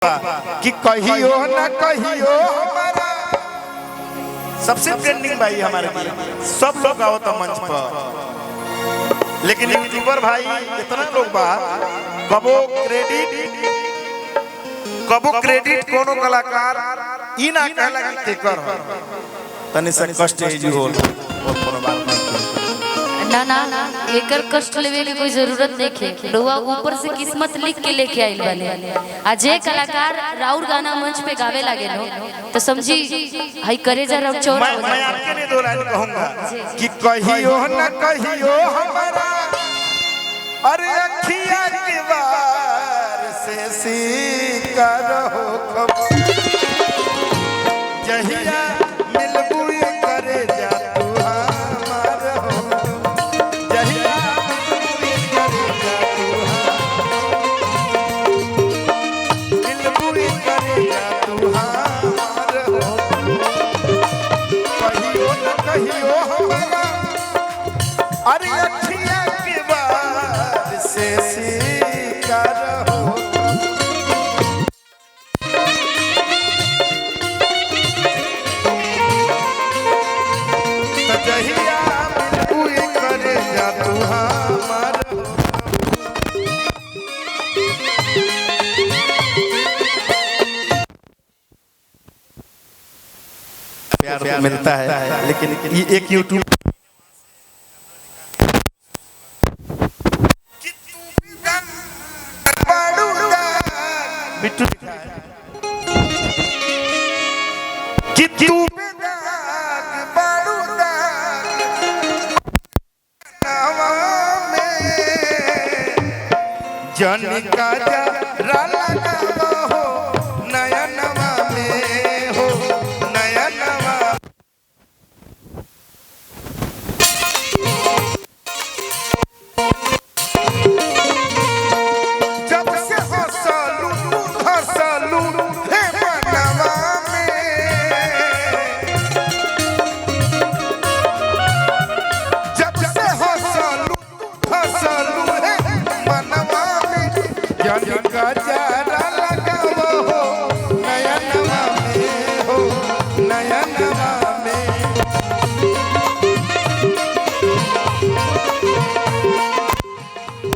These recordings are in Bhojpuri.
कि कहियो ना कहियो हमारा सबसे ट्रेंडिंग भाई हमारे लिए सब लोग आओ तो मंच पर, लेकिन यूट्यूबर भाई इतना लोग बा कबो क्रेडिट कोनो कलाकार ई ना कहला कि केकर तनी से कष्ट है जी होल कोनो बात ना ना ना एकर कष्ट लेवे के कोई जरूरत नहीं है। लोहा ऊपर से किस्मत लिख के लेके आइल बने। आज जे कलाकार राउर गाना मंच पे गावे लागे नो तो समझी हाई करे जा रहा चोर। मैं आपके लिए दो लाइन कहूंगा कि कहियो ना कहियो हमारा अरे अखियां के वार से सीका रहो खबर जहिया मिलबू करे जा तू हमार हो जहिया मिलबू करे जा तू हमार हो कहियो ना कहियो हमारा अरे अखियां के वार से सीका रहो प्यार मिलता है, लेकिन ये एक यूट्यूब बिट्टू जन का राला हो नया नवा में हो नया नवा जब से हंसलू हे मनवा में जब से हंसलू हे मनवा जन का चारा लगावो हो नया नवा में हो नया नवा में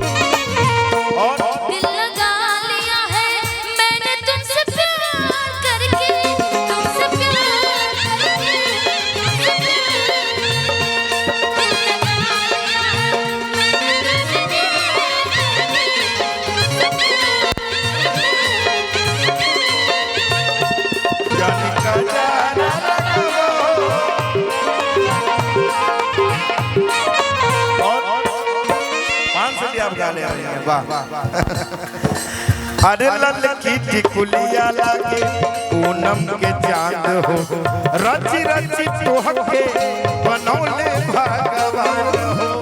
और दिल लगा लिया है मैंने तुमसे प्यार करके तुमसे प्यार करके अरे लल की टिकुलिया लागे पूनम के चांद हो रची रची तोहके बनौले भगवान हो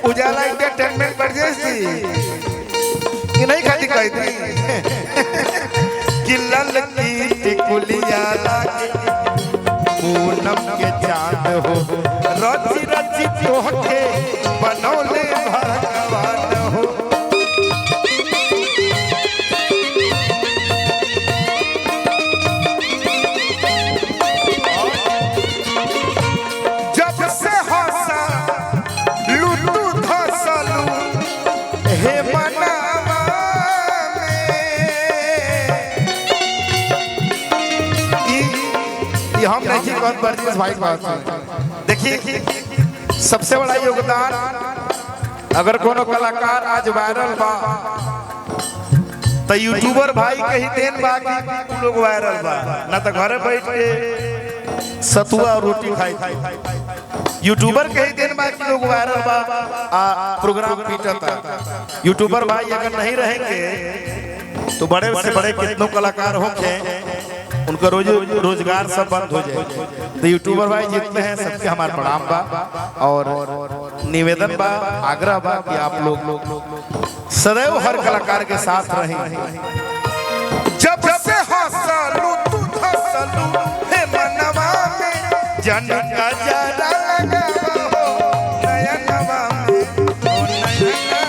उजाला एंटरटेनमेंट पर जैसी कि नहीं खाती कही थी कि लल की टिकुलिया लागे पूनम के चांद हो रची रची तोहके बनौले भगवान हो जब से हंसा लूटू धसलू हे मनवा में हम नहीं बहुत बर्जिस भाई बात देखिए सबसे बड़ा योगदान अगर कोनो कलाकार आज वायरल बा तो यूट्यूबर भाई के ही देन बा कि लोग वायरल बा ना तो घरे बैठ के सतुआ और रोटी खाई यूट्यूबर के ही देन बा कि लोग वायरल बा प्रोग्राम पीटता। यूट्यूबर भाई अगर नहीं रहेंगे तो बड़े से बड़े कितनों कलाकार होंगे उनका रोजगार सब बंद हो जाए। तो यूट्यूबर भाई जितने हैं सबके हमारा प्रणाम बा और निवेदन बा आग्रह बा कि आप लोग सदैव हर कलाकार के साथ रहें। जब से हंसलू तू धसलू हे मनवा में जन का जरा लगाओ नयनवा में ओ नयनवा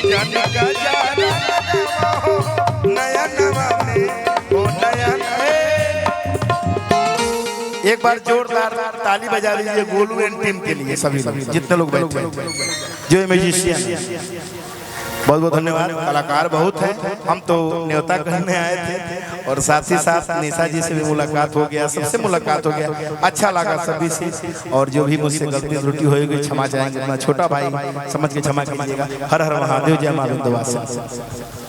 जन का जरा लगाओ नयनवा में ओ नयनवा। एक बार जोरदार ताली बजा लीजिए गोलू एंड टीम के लिए, सभी लोग जितने लोग बैठे हैं जो म्यूजिशियन। बहुत बहुत धन्यवाद। कलाकार बहुत हैं, हम तो न्योता करने आए थे और साथ ही साथ निशा जी से भी मुलाकात हो गया, सबसे मुलाकात हो गया, अच्छा लगा सभी से। और जो भी मुझसे गलती त्रुटि होगी क्षमा चाहेंगे, अपना छोटा भाई समझ के क्षमा कीजिएगा। हर हर महादेव, जय मां विंध्यवासिनी।